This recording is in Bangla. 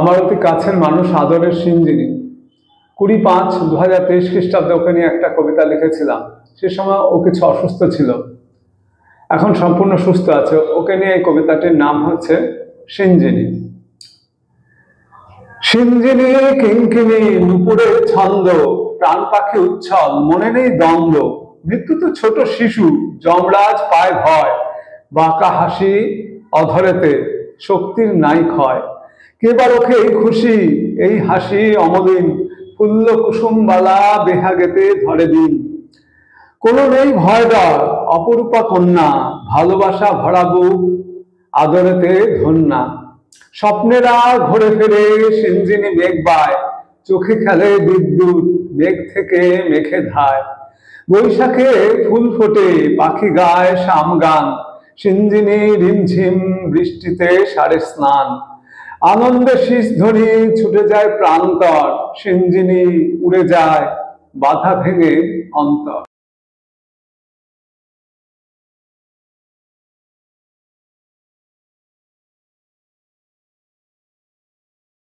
আমার অতি কাছের মানুষ আদরের সিঞ্জিনী 20-5-2023 খ্রিস্টাব্দে ওকে নিয়ে একটা কবিতা লিখেছিলাম। সে সময় ও কিছু অসুস্থ ছিল, এখন সম্পূর্ণ সুস্থ আছে। ওকে নিয়ে এই কবিতাটির নাম হচ্ছে সিঞ্জিনী। সিঞ্জিনী কিঙ্কিনী নুপুরের ছন্দ, প্রাণ পাখি উচ্ছল মনে নেই দ্বন্দ্ব। মৃত্যু তো ছোট শিশু, যমরাজ পায় ভয়, বাঁকা হাসি অধরেতে শক্তির নাই ক্ষয়। কেবার ওকে এই খুশি এই হাসি অমলিন, ফুল্ল কুসুমবালা বেহাগেতে ধরে দিন। কোনো নেই ভয় ডর, অপরূপা কন্যা, ভালোবাসা ভরা বুক আদরেতে ধন্যা। স্বপ্নেরা ঘুরে ফিরে সিঞ্জিনী মেঘ বায়, চোখে খেলে বিদ্যুৎ মেঘ থেকে মেঘে ধায়। বৈশাখে ফুল ফোটে পাখি গায় শাম গান, সিঞ্জিনী রিমঝিম বৃষ্টিতে সারে স্নান। আনন্দে শীষ ধ্বনি ছুটে যায় প্রান্তর, সিঞ্জিনী উড়ে যায় বাধা ভেঙে অন্তর।